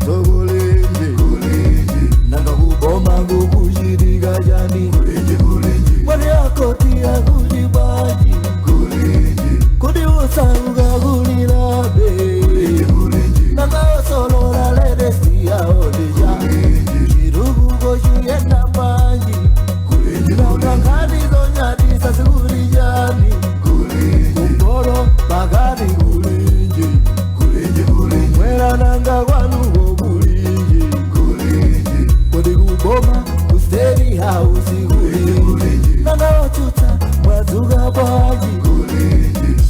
togolenje nanga kuboma ngukushirika jani mwani akoti ya kujibaji kudi usauga kulilabe nanga solora ledesi ya odeja chirugu goshu yenda panji nanga kani zonyadi sasuri jani kumboro bagari kulinje mwera nanga wanu kulinje kudi kuboma kusteri hausi kulinje nanga ochuta mwazuga baji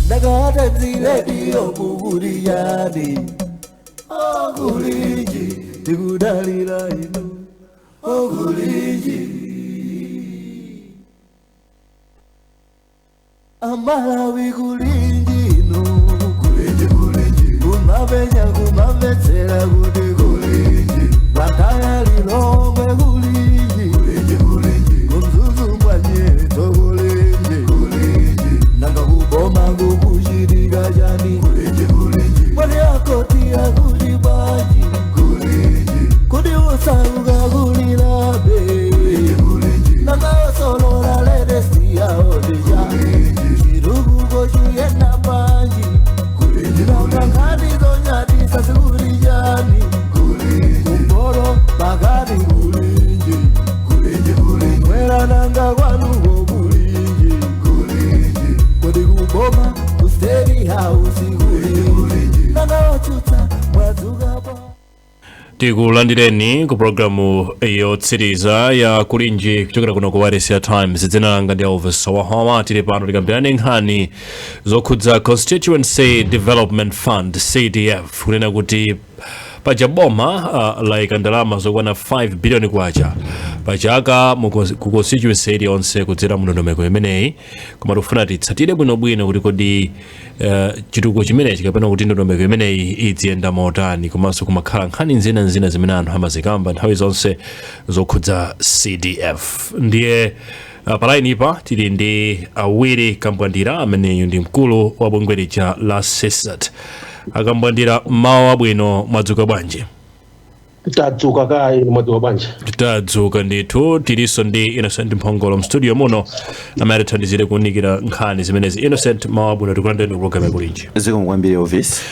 nanga atenzi dio kukuri yani kulinje tikudalila inu kulinje amalawi kulinje inu kumavenya kumavetsera kuti kulinje makaya lilongwe kulinje kumzuzu mwanyeto kulinje nanga kuboma kukushirika jani mwani akoti ya kujibaji kudi usauga kulilabe nanga solora ledesi ya odeja chirugu goshu yenda panji nanga kani zonyadi sasuri jani kumboro bagari kulinje mwera nanga wanu kulinje kudi kuboma kusteri hausi kulinje nanga ochuta mwazuga ba tikulandireni ku programu yotsiriza ya kulinji kuchokera kuno ku Wailesi Times. Dzina langa ndi Elvis Wahoma. Tili pano tikambirane nkhani zokhudza Constituency Development Fund CDF, kunena kuti paja boma laika ndalama zokwana 5 billion kwacha pachaka ku constituency iliyonse kudzera mndondomeko imeneyi, koma tikufuna titsatire bwinobwino kuti kodi chitukuko chimenechi kapena kuti ndondomeko imeneyi idziyenda motani, komanso kumakhala nkhani zina zimene anthu amazikamba nthawi zonse zokhudza CDF. Ndiye palainipa tili ndi Awiri Kambwandira ameneyu ndi mkulu wa bungwe lija la CESAT. Akambwandira, mawa abwino, mwadzuka bwanji? Tadzuka kai mwadzuka bwanji? Tadzuka ndithu. Tiliso ndi Innocent Mphongolo mstudio muno amene atithandizire kuunikira nkhani zimenezi. Innocent, mawa abwino, tikulandireni program yakulinji. Zikomo kwambiri Elvis.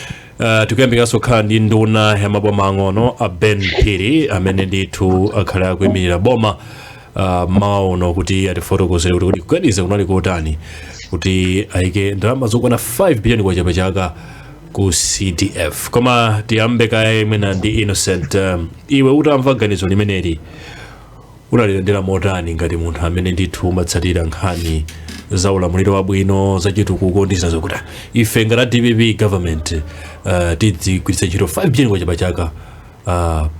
Tikuyambikanso kukhala ndi nduna ya maboma ang'ono a Ben Phiri amene ndithu akhala akuyimirira boma mawa uno kuti atifotokozere kuti kukaniza kunali kotani kuti ayike ndalama zokwana 5 billion kwacha pachaka ku CDF. Koma tiyambe kaye mwina ndi Innocent. Iwe utamva ganizo limeneli unaliyendera motani ngati munthu amene ndithu umatsatira nkhani za ulamuliro wabwino, za chitukuko ndi zazokuti ife ngati DPP government tidzigwiritsa ntchito 5 billion kwacha pachaka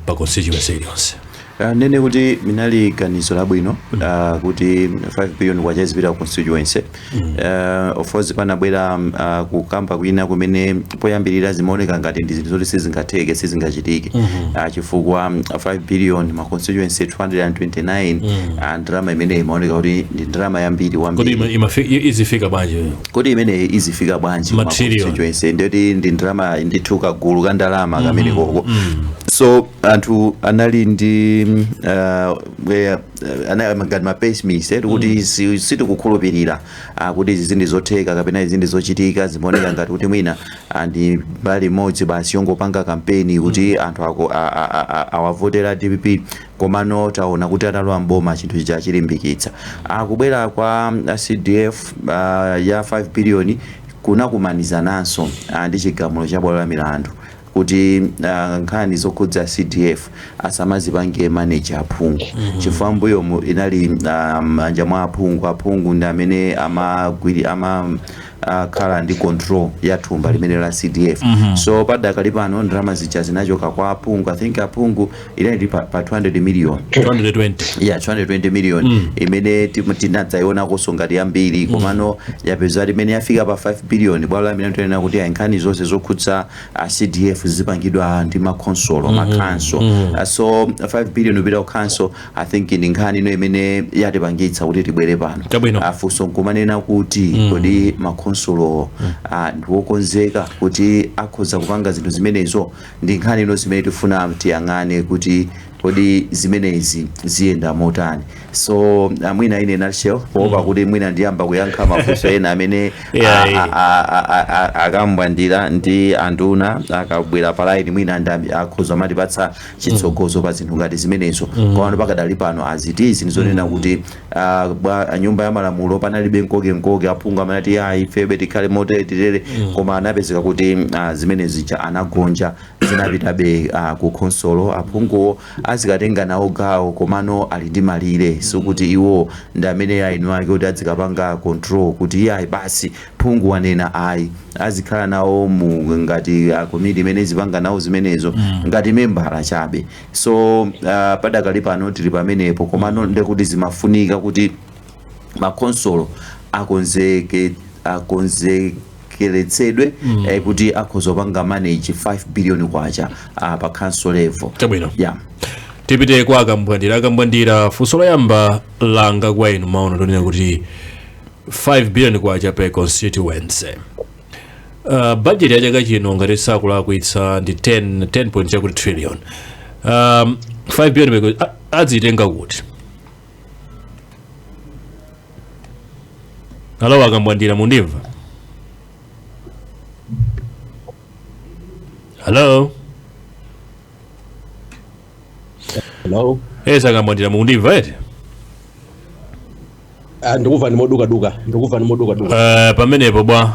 pa constituency iliyonse? Nene kuti minali ganizo labwino kuti 5 billion kwacha izipita ku constituency. Of course panabwera kukamba kwina kumene poyambirira zimaoneka ngati ndi zinthu zoti sizingatheke sizingachitike chifukwa 5 billion ma constituency 229 ndalama imene imaoneka kuti ndi ndalama yambiri wambiri. Kodi izifika bwanji? Kodi imene izifika bwanji ma constituency ndoti ndi ndalama ndithu kagulu ka ndalama kamene koko. So anthu anali ndi ngati mapessimist kuti sitikukhulupirira kuti izi zinthu zotheka kapena izi zinthu zochitika. Zimaoneka ngati kuti mwina ndi mbali imodzi basi yongopanga kampeni kuti anthu awavotera DPP, komano taona kuti atalowa mboma chinthu chija chilimbikitsa. Kubwera kwa CDF ya 5 billion kunakumanizananso ndi chigamulo cha bwalo la milandu kuti nkhani zokhudza CDF asamazipange manager aphungu. Chifukwa mbuyo inali manja mwa aphungu ndi amene khala ndi control ya thumba limene la CDF. So padakali pano ndalama zija zinachoka kwa aphungu. I think aphungu inali pa 200 million. 220. Yeah, 220 million. Imene tinadzaiona kusongati yambiri komano yapeza imene yafika pa 5 billion. Bwalo la milandu tinena kuti nkhani zonse zokhudza CDF zipangidwa ndi ma console ma council. So 5 billion upita ku council, I think ndi nkhani ino imene yatipangitsa kuti tibwere pano. Afunso nkumanena kuti kodi ma makonsolo ndiwokonzeka kuti akhoza kupanga zinthu zimenezo. Ndi nkhani ino zimene tifuna tiyang'ane kuti kodi zimenezi ziyenda motani. So mwina ine nutshell poopa kuti mwina ndiyamba kuyankha mafunso ena amene akambwandira ndi anduna akabwera palaini mwina akhoza matipatsa chitsogozo pa zinthu ngati zimenezo. Komano pakadali pano azitizi ndizonena kuti nyumba ya malamulo panalibe nkoke aphungu amanati ifebe tikhale motere koma anapezeka kuti zimenezi anagonja zinapitabe ku consolo. Aphunguwo azikatenga nawo gawo komano ali ndi malire sokuti iwo ndi amene ainu ake kuti azikapanga control kuti basi phungu wanena azikhala nawo mu ngati komiti imene zipanga nawo zimenezo ngati membala chabe. So padakali pano tili pamenepo komano ndekuti zimafunika kuti makonsolo akonzekeretsedwe kuti akhozopanga manage 5 billion kwacha pa council level. Chabwino. Tipite kwa akambwandira funso loyamba langa kwa inu maono tonena kuti 5 billion kwacha per constituency. Budget ya chaka chino ngati sakulakwitsa ndi 10 trillion. 5 billion adzitenga kuti. Alo akambwandira mundimva? Hello? Hello? Yes, akambwandira mundimva eti? Ndikuva ni moduka. Pamenepo bwa.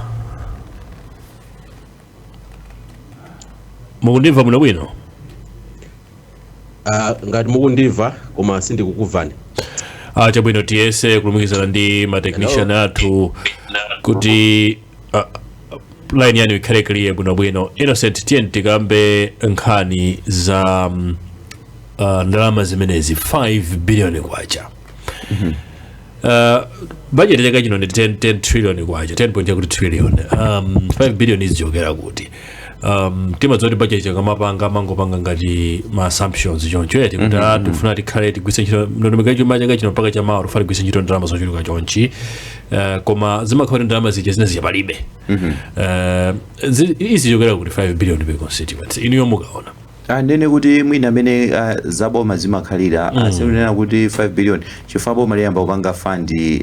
Mukundimva muno bwino? Ngati mukundimva koma sindikukuvani. Chabwino tiyese kulumikizana ndi ma technician athu kuti line yanu ikhale clear bwino. Innocent tiyeni tikambe nkhani za ndalama zimenezi 5 billion kwacha. Budget yake chino ndi 10 trillion kwacha, 10.2 trillion. 5 billion izichokera kuti. Timadzoti budget yakamapanga mangopanga ngati ma assumptions choncho eti kuti tikufuna tikhale tigwise ntchito ndondomeko chuma chake chino mpaka chamawa tufuna tigwise ntchito ndalama zochuluka chonchi. Koma zimakhala ndalama zija zinazi palibe. Izichokera kuti 5 billion per constituency. Inu yomukaona. Ndene kuti mwina amene zaboma zimakhalira asenena kuti 5 billion chifukwa boma liyamba kupanga fandi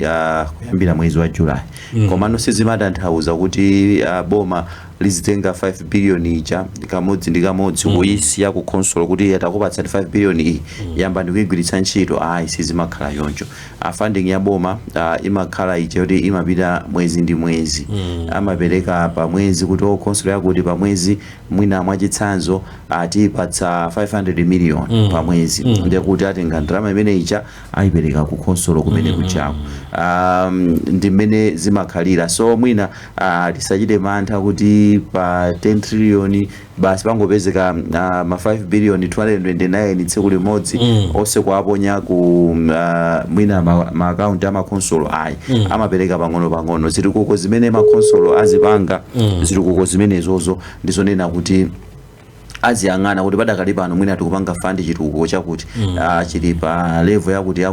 kuyambira mwezi wa July. Komano sizimatanthauza kuti boma lizitenga 5 billion ija kamodzi ndi kamodzi kuyisiya ku console kuti atakupatsa 5 billion iyi yamba ndikuyigwiritsa ntchito sizimakhala yoncho. Funding ya boma imakhala ija kuti imapita mwezi ndi mwezi. Amapereka pa mwezi kuti console yakuti pa mwezi mwina mwachitsanzo atipatsa 500 million pa mwezi. Ndiye kuti atenga ndalama imene ija ayipereka ku console kumene kuchako. Ndi mmene zimakhalira. So mwina tisachite mantha kuti pa 10 trillion basi pangopezeka ma 5 billion 229 tsiku limodzi onse kuaponya ku mwina ma account ama console amapereka pang'ono zitukuko zimene ma console azipanga zitukuko zimene zozo ndizonena kuti aziyang'ana kuti padakali pano mwina tikupanga fund chitukuko chakuti chili pa level yakuti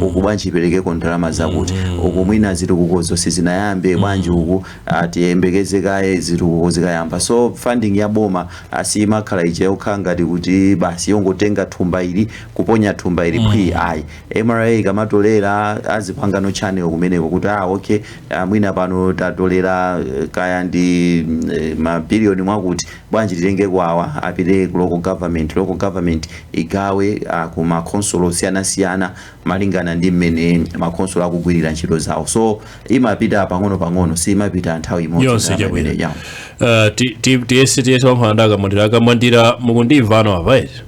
uku bwanji iperekeko ndalama zakuti uku mwina zitukuko zonse zinayambe bwanji uku tiyembekeze kaye zitukuko zikayamba. So funding ya boma simakhala ija yokhala ngati kuti basi yongotenga thumba ili kuponya thumba ili MRA kamatolera azipangano channel kumeneko kuti okay mwina pano tatolera kaya ndi mabiliyoni mwakuti bwanji titenge kwawa apite ku local government igawe ku ma console osiyana malingana ndi mmene ma console akugwirira ntchito zawo. So imapita pang'ono simapita nthawi imodzi imene yawo. TSTS akamwandira mukundimva ano apa eti?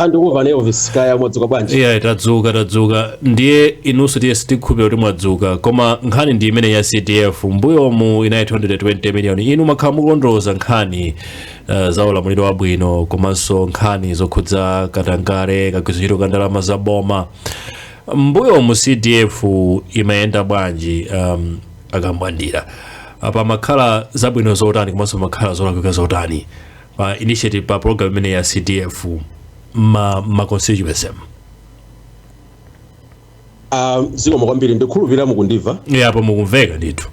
Ndikuva ne office kaya mwadzuka bwanji? Tadzuka ndiye inunso TST tikhulupirira kuti mwadzuka koma nkhani ndi imene ya CDF mbuyomu inayi 220 million. Inu makhala mukulondoloza nkhani za ulamuliro wabwino komanso nkhani zokhudza katangale kagwiriziro ka ndalama za boma. Mbuyomu CDF imayenda bwanji akambwandira? Apa makhala zabwino zotani komanso makhala zolakwika zotani pa initiative pa program imene ya CDF ma constituency? Ziko kwambiri ndikhulupirira mukundimva? Apo mukumveka ndithu.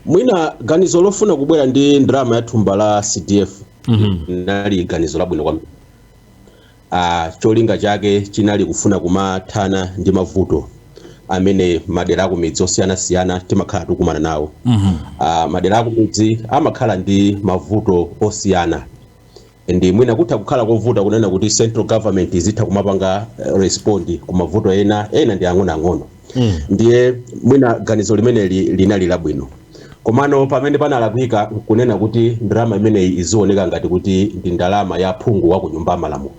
Mwina ganizo lofuna kubwera ndi ndalama ya thumba la CDF nali ganizo labwino kwambiri. Cholinga chake chinali kufuna kumathana ndi mavuto amene madera akumidzi osiyanasiyana timakhala tikumana nawo. Madera akumidzi amakhala ndi mavuto osiyana. Ndi mwina kutha kukhala kovuta kunena kuti central government izitha kumapanga respond ku mavuto ena ndi ang'ono. Ndiye mwina ganizo limene linali labwino. Komano pamene panalakwika kunena kuti ndalama imeneyi izioneka ngati kuti ndi ndalama ya phungu wa ku nyumba malamulo.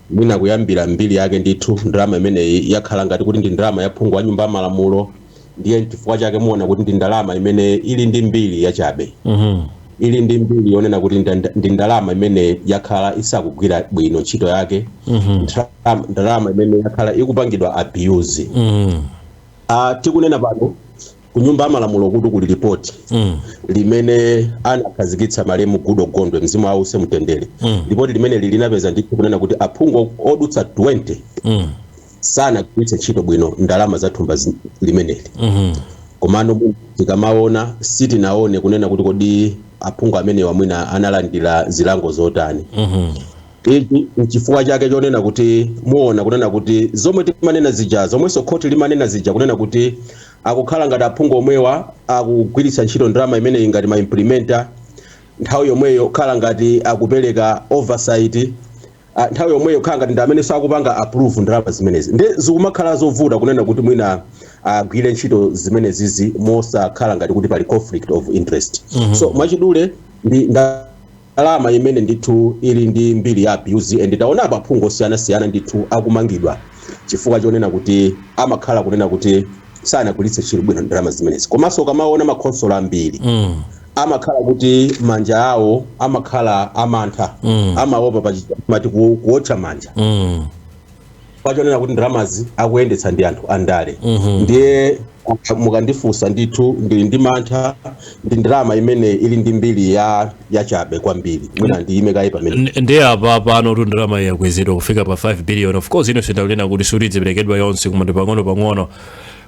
Mwina kuyambira mbiri yake ndithu ndalama imeneyi yakhala ngati kuti ndi ndalama ya phungu wa nyumba malamulo. Ndiye chifukwa chake muona kuti ndi ndalama imene ili ndi mbiri yachabe. Ili ndi mbiri yonena kuti ndi ndalama imene yakhala isakugwira bwino ntchito yake. Ndalama imene yakhala ikupangidwa abuse. Tikunena pano kunyumba malamulo kuti kuli report limene anakhazikitsa malemu Gudo Gondwe mzimu wawo usemutendere. Report limene linapeza ndithu kunena kuti aphungu odutsa 20 sana kuitse ntchito bwino ndalama za thumba limeneli. Komano tikamaona sitinaone kunena kuti kodi aphungu amene wamwina analandira zilango zotani. Ichi nchifukwa chake chonena kuti muona kunena kuti zomwe timanena zija zomwenso khoti limanena zija kunena kuti akukhala ngati aphungu omwewa akugwiritsa ntchito ndalama imene ngati ma implementer nthawi yomweyo khala ngati akupereka oversight nthawi yomweyo khala ngati ndi amene sakupanga approve ndalama zimenezi. Ndi zikumakhala zovuta kunena kuti mwina agwire ntchito zimene zizi mosakhala ngati kuti pali conflict of interest. So mwachidule ndi ndalama imene ndithu ili ndi mbiri ya abuse and taona aphungu osiyanasiyana ndithu akumangidwa chifukwa chonena kuti amakhala kunena kuti sanagwiritse ntchito bwino ndalama zimenezi. Komanso kamaona makhonsolo ambiri amakhala kuti manja awo amakhala amantha amaopa pachimati kuotcha manja. Pachonena kuti ndalamazi akuyendetsa ndi anthu andale. Ndiye mukandifunsa ndithu ndili ndi mantha ndi ndalama imene ili ndi mbiri yachabe kwambiri. Mwina ndiyime kayi pamene. Ndi apa pano tu ndalama yakwezedwa kufika pa 5 billion. Of course ino sindakunena kuti sutidziperekedwa yonse koma ndi pang'ono.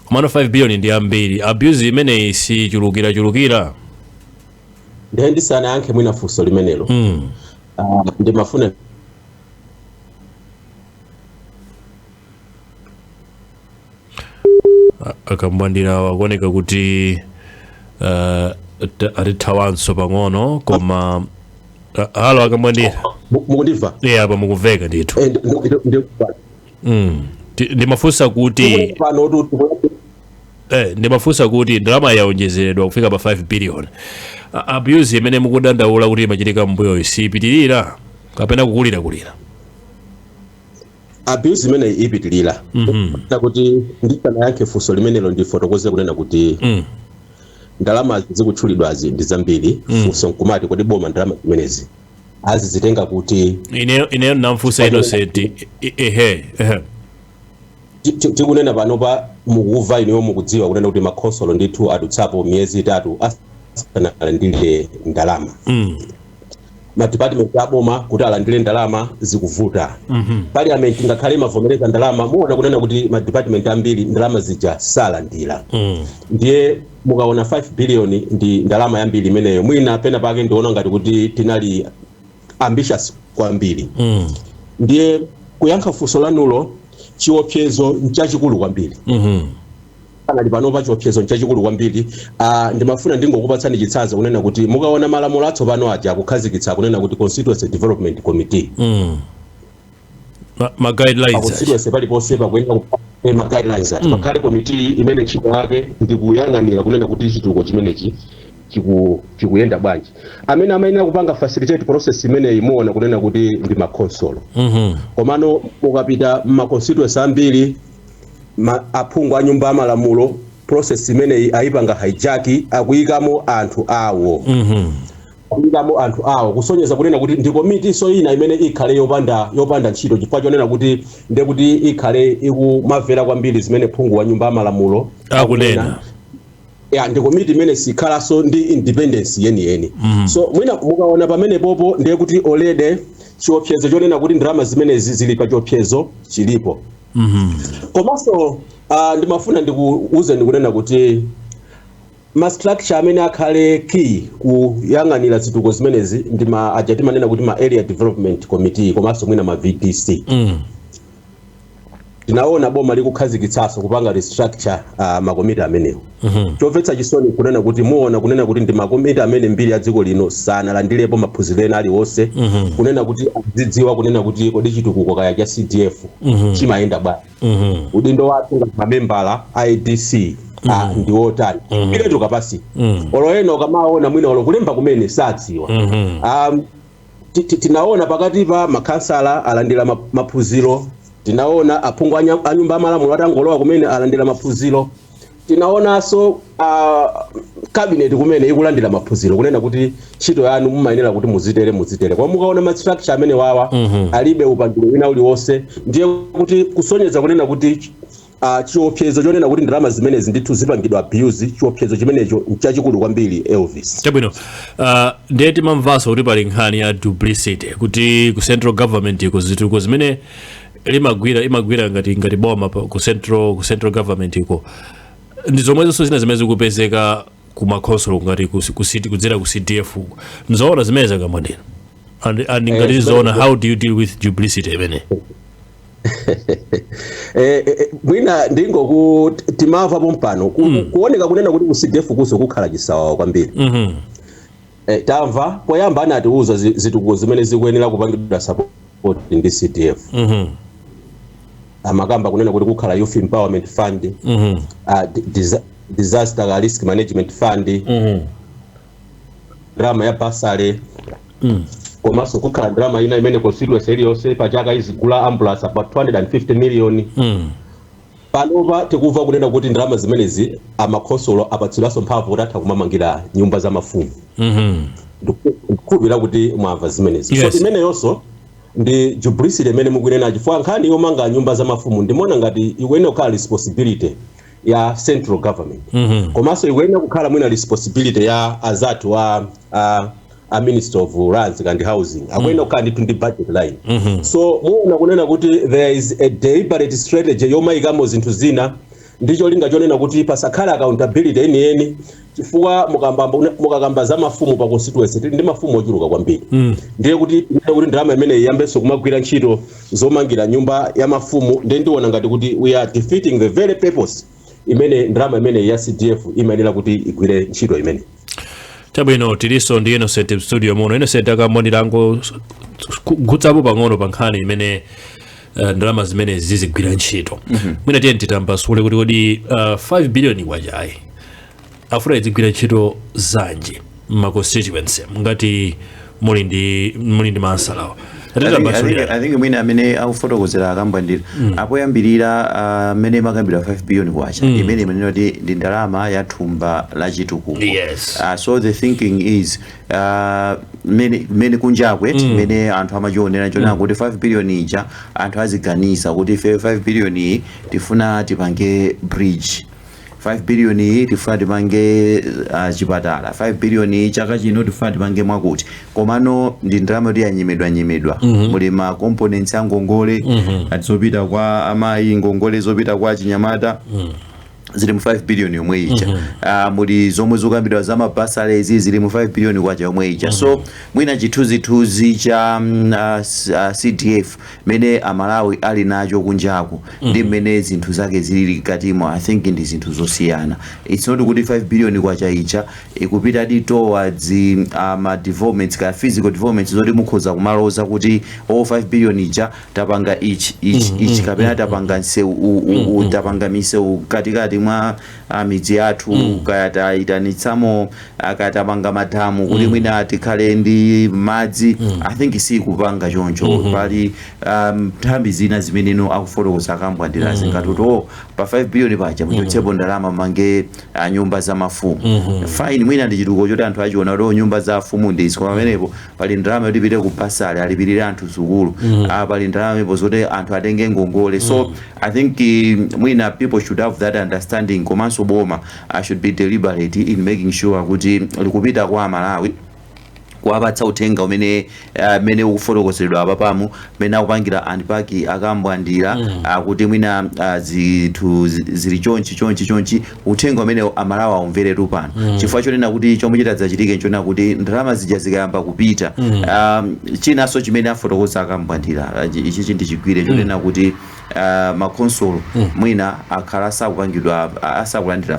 Komano 5 billion ndi ambiri. Abuse imene sichulukira. Ndiye ndisanayankhe mwina funso limenelo. Ndimafuna akambwandira wakuoneka kuti atithawanso pang'ono koma halo akambwandira mukundiva? Apa mukuveka ndithu. Ndimafunsa kuti ndimafunsa kuti ndalama yaonjezeredwa kufika pa 5 billion. Abuse imene mukudandaula kuti imachitika mbuyo sipitirira kapena kukulira. Abuse imene ipitirira. Kuti ndisanayankhe funso limenelo ndifotokoze kunena kuti ndalama zikutchulidwazi ndi zambiri. Funso nkumati kuti boma ndalama zimenezi azizitenga kuti ine namfunsa Innocent tikunena panopa mukuva ineyo mukudziwa kunena kuti makhonsolo ndithu adutsapo miyezi 3 asanalandire ndalama. Madepartment aboma kuti alandire ndalama zikuvuta. Parliament ngakhale mavomereza ndalama muona kunena kuti madepartment ambiri ndalama zija salandira. Ndiye mukaona 5 billion ndi ndalama yambiri imeneyo mwina pena pake ndiona ngati kuti tinali ambitious kwambiri. Ndiye kuyankha funso lanulo chiopsezo nchachikulu kwambiri. Panali panopa chiopsezo nchachikulu kwambiri. Ndimafuna ndingokupatsani chitsanzo kunena kuti mukaona malamulo atsopano aja akukhazikitsa kunena kuti Constituency Development Committee. Ma guidelines. Constituency paliponse pakuyenera ma guidelines. Pakhale committee imene ntchito yake ndikuyang'anira kunena kuti chitukuko chimenechi chikuyenda bwanji. Amene amayenera kupanga facilitate process imeneyi muona kunena kuti ndi makhonsolo. Komano mukapita ma constituency ambiri aphungu a nyumba malamulo process imeneyi ayipanga hijack akuyikamo anthu awo. Akuyikamo anthu awo kusonyeza kunena kuti ndi committee so ina imene ikhale yopanda ntchito chifukwa chonena kuti ndiye kuti ikhale ikumavera kwambiri zimene phungu wa nyumba malamulo akunena. Ndi committee imene sikhalanso ndi independence yeniyeni. So mwina mukaona pamene popo ndiye kuti olede chiopsezo chonena kuti ndalama zimenezi zili pa chiopsezo chilipo. komanso ndimafuna ndikuuze ndikunena kuti ma structure amene akhale key kuyang'anira zituko zimenezi aja timanena kuti ma area development committee komanso mwina ma VDC. Tinaona boma likukhazikitsaso kupanga restructure makomiti amenewo. Chomvetsa chisoni kunena kuti muona kunena kuti ndi makomiti amene mbiri ya dziko lino sanalandirepo maphunziro ena aliwonse, kunena kuti azidziwa kunena kuti kodi chitukuko kaya cha CDF chimayenda bwanji. Udindo wathu ngati mamembala IDC ndi wotani iletu kapasi oloyeno kamaona mwina olo kulemba kumene sadziwa. Tinaona pakati pa makhansala alandira maphunziro, tinaona aphungu a nyumba amalamulo atangolowa kumene alandira maphunziro, tinaonanso cabinet kumene ikulandira maphunziro kunena kuti ntchito yanu mumayenera kuti muzitere. Kwa mukaona ma structure amene wawa alibe upangiro wina uliwonse, ndiye kuti kusonyeza kunena kuti chiopsezo chonena kuti ndalama zimenezi ndithu zipangidwa abuse, chiopsezo chimenecho nchachikulu kwambiri Elvis. Chabwino, ndiye timamvanso kuti pali nkhani ya duplicity kuti ku central government iko zituko zimene imagwira ngati boma ku central government iko ndi zomwezo zina zimene zikupezeka ku makhonsolo ngati kudzera ku CDF nzoona zimene zakamwanira and ngati zoona, how do you deal with duplicity imene? Mwina ndingo timava pompano kuoneka kunena kuti ku CDF kuso kukhala chisawawa kwambiri. Tamva poyamba anatiuza zitukuko zimene zikuyenera kupangidwa support ndi CDF. Amakamba kunena kuti kukhala Youth Empowerment Fund, Disaster Risk Management Fund, drama ya basale, komanso kukhala drama ina imene constituency iliyonse pachaka izigula ambulance about 250 million. Panopa tikuva kunena kuti ndalama zimenezi amakhonsolo apatsidwanso mphamvu kuti atha kumamangira nyumba za mafumu. Ndikubira kuti mwamva zimenezi. So imene yonso ndi duplicity imene mukunena chifukwa nkhani yomanga nyumba za mafumu ndimona ngati ikuyenera kukhala responsibility ya central government. Komanso ikuyenera kukhala mwina responsibility ya azatu wa Minister of Lands and Housing. Akuyenera kukhala ndithu ndi budget line. So muona kunena kuti there is a deliberate strategy yomayikamo zinthu zina ndicho linga chonena kuti pasakhala accountability eni chifukwa mukakamba za mafumu pa constituency ndi mafumu ochuluka kwambiri. Ndiye kuti ndalama imene iyambenso kumagwira ntchito zomangira nyumba ya mafumu ndiona ngati kuti we are defeating the very purpose imene ndalama imene ya CDF imayenera kuti igwire ntchito imene. Chabwino, tiliso ndi Innocent studio muno. Innocent akamonirango kugutsapo pang'ono pa nkhani imene ndalama zimene zizigwira ntchito. Mwina tiye titambasule kuti kodi 5 billion wajayi afuna izigwira ntchito zanji ma constituency ngati muli ndi mansalawo. I think mwina amene akufotokozera akambwandira apoyambirira amene makambira 5 billion kwacha imene imanena kuti ndi ndalama ya thumba la chitukuko. So the thinking is mene kunjakwe mene anthu amachionera chonena kuti 5 billion ija anthu aziganisa kuti 5 billion iyi tifuna tipange bridge, 5 billion iyi tifuna tipange chipatala, 5 billion iyi chaka chino tifuna tipange mwakuti. Komano ndi ndalama kuti yanyimedwa muli ma components a ngongole zopita kwa amayi, ngongole zopita kwa chinyamata zili mu 5 billion yomwe ija. Muli zomwe zokambidwa za mabasale zili mu 5 billion kwacha yomwe ija. So mwina chithunzithunzi cha CDF mene amalawi ali nacho kunjaku ndi mene zinthu zake zili katimo. I think ndi zinthu zosiyana. It's not kuti 5 billion kwacha ija ikupita towards ma developments ka physical developments zoti mukhoza kumaloza kuti 5 billion ija tapanga each kapena tapanga nseu tapanga miseu katikati mwa midzi yathu kaya itanitsamo akatapanga madamu kuti mwina tikhale ndi madzi. I think sikupanga choncho pali nthambi zina zimeneno akufotokoza akambwandira zingatoto pa 5 billion paja muchotsepo ndalama mange nyumba za mafumu. Fine, mwina ndi chituko choti anthu achiona kuti nyumba za mafumu ndi isko pamenepo pali ndalama yoti ipite ku basale alipirire anthu sukulu, pali ndalama ipo zoti anthu atenge ngongole. So I think mwina people should have that understanding. Komanso boma should be deliberate in making sure kuti likupita kwa Malawi kuwapatsa uthenga umene ukufotokozedwa apapamu mene akupangira antipaki akambwandira kuti mwina zinthu zili chonchi uthenga umene amalawa aumveretu pano chifukwa chonena kuti chomwe chitadzachitike nchona kuti ndalama zija zikayamba kupita chinanso chimene afotokoza akambwandira ichi ndichigwire chonena kuti makonsolo mwina akhala asakulandira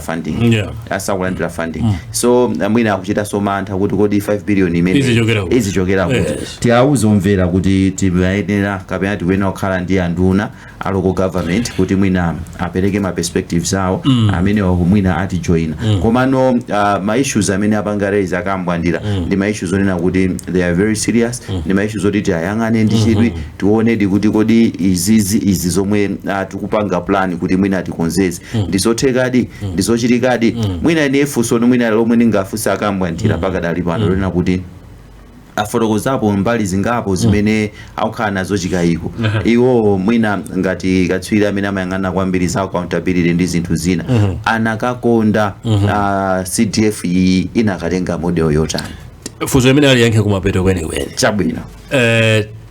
funding so mwina akuchitanso mantha kuti kodi 5 billion imene izichokera kuti tiawuze omvera kuti timayenera kapena tikuyenera kukhala ndi anduna a local government kuti mwina apereke ma perspectives awo amene mwina atijoyina komano ma issues amene apanga raise akambwandira ndi ma issues onena kuti they are very serious ndi ma issues oti tiyayang'ane ndi chidwi tione kuti kodi izi zomwe tikupanga plan kuti mwina tikonzeze ndizothekadi ndizochitikadi mwina ine funso mwina lomwe ndingafunsa akambwandira pakadali pano lonena kuti afotokozapo mbali zingapo zimene akukhala nazo chikayiko iwo mwina ngati katswiri amene amayang'ana kwambiri za accountability ndi zinthu zina anakakonda CDF iyi inakatenga model yotani funso imene aliyankhe kumapeto kwenikweni chabwino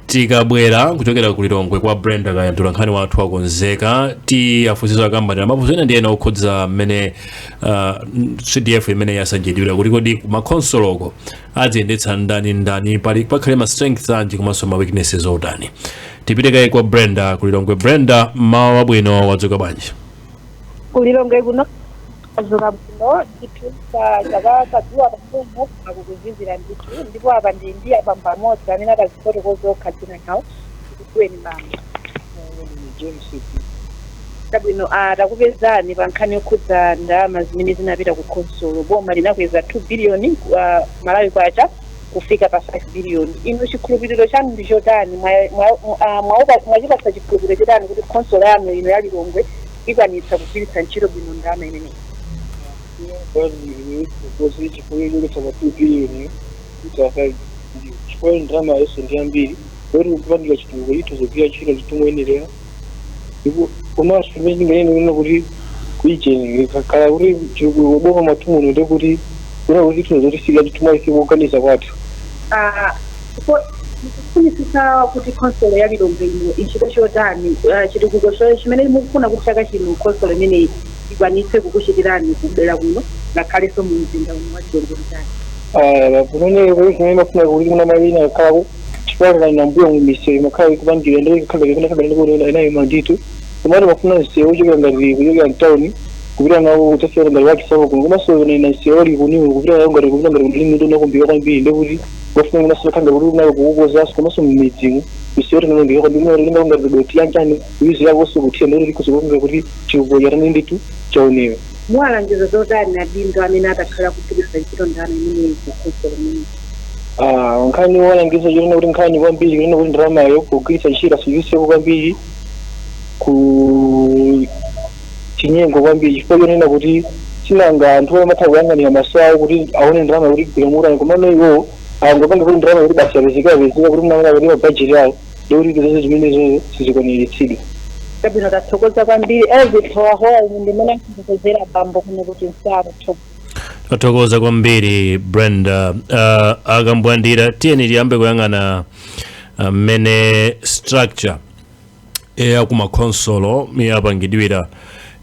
tikabwera kuchokera kulilongwe kwa Brenda Kayandula nkhani wathu akonzeka tiyafunsiso akambwandira mafunso ena ndi ena okhudza mmene CDF imene yasanjidwira kuti kodi makonsoloko adziyendetsa ndani pakhale ma strengths anji komanso ma weaknesses otani tipite kaye kwa Brenda kulilongwe. Brenda, mawa wabwino, wadzuka bwanji? Kulilongwe kuno wadzuka bwino ndithu kadziwa pafumu akukuzizira ndithu ndipo apa ndi apa pamodzi amene akazifotokoza okhazina nawo kuweni mama bwino takupezani pa nkhani yokhudza ndalama zimene zinapita ku consolo boma linakweza 2 billion Malawi kwacha kufika pa 5 billion. Ino chikhulupiriro chanu ndi chotani mwachipatsa chikhulupiriro chotani kuti consolo yanu ino ya Lilongwe ikwanitsa kugwiritsa ntchito bwino ndalama imeneyi? Because chikhulupiriro cha 2 billion chifukwa ndalama yonse ndi yambiri kuti kupandika chitukuko itozogwira ntchito zitumwenerera ndipo komanso imene ndingayenera kuti kuijenera kakhala kuti chitukuko boma matumuno ndi kuti kuna kuti tinozotisiga titumwaise kuorganiza kwathu ndipo mukufunisisa kuti consolo ya Lilongwe ino inchita chotani chitukuko chimene mukufuna kuti chaka chino consolo imeneyi ikwanitse kukuchitirani kubwera kuno ngakhalenso mu mzinda uno wa Lilongwe mtani kunene kuti zimene mafuna kuti kuna malina akhalako chipatala na mbuyo mumisiri makhala ikupandira ndi ikakhala ndi enayo manditu komati mafuna nsewu kuchokera ngati kuchokera mtawuni kupita nawo kutasiyana ngati wakisako kuno komanso na nsewu ali kuniwo kupita nawo ngati ndi nakumbika kwambiri ndikuti bafuna kunaso khanga kuti nayo kukukozaso komanso mumidzingu nsewu tinakumbika kwambiri mwe linga ngati doti yanchani kuyizo yakonso kuthiya ndikuti kuzokonga kuti chikuyatani nditu chaonewa mwalangiza zotani na dindo amene atakhala kugwiritsa ntchito ndalama imeneyi ku consolo imeneyi? Nkhani walangiza chonena kuti nkhani kwambiri kunena kuti ndalamayo kugwiritsa ntchito asiyiseko kwambiri ku chinyengo kwambiri chifukwa chonena kuti chinanga anthu amatha kuyang'anira maso awo kuti aone ndalama kuti igwira murani komano iwo angopanga kuti ndalama kuti basi yapezeka kuti mnaona kuti mabajeti awo ndikuti zonse zimenezo sizikwaniritsidwa. Kabino tathokoza kwambiri ezithowahowa ine ndimene nkuzozera bambo kuno kuti nsaro tathokoza kwambiri Brenda. Akambwandira tiyeni tiyambe kuyang'ana mmene structure yakumakonsolo yapangidwira